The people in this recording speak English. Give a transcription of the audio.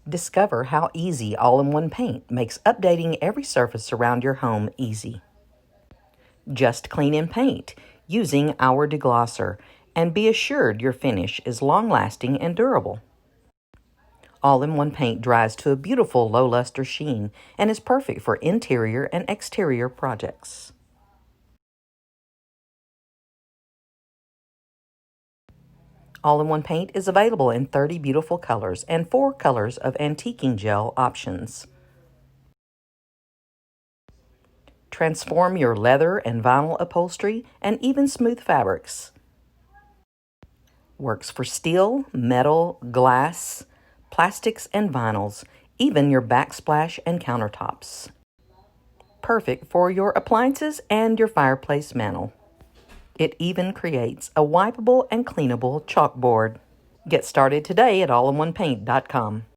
Discover how easy All-in-One Paint makes updating every surface around your home easy. Just clean and paint using our deglosser, and be assured your finish is long-lasting and durable. All-in-One Paint dries to a beautiful low luster sheen and is perfect for interior and exterior projects. All-in-One Paint is available in 30 beautiful colors and 4 colors of antiquing gel options. Transform your leather and vinyl upholstery and even smooth fabrics. Works for steel, metal, glass, plastics, and vinyls, even your backsplash and countertops. Perfect for your appliances and your fireplace mantel. It even creates a wipeable and cleanable chalkboard. Get started today at allinOnePaint.com.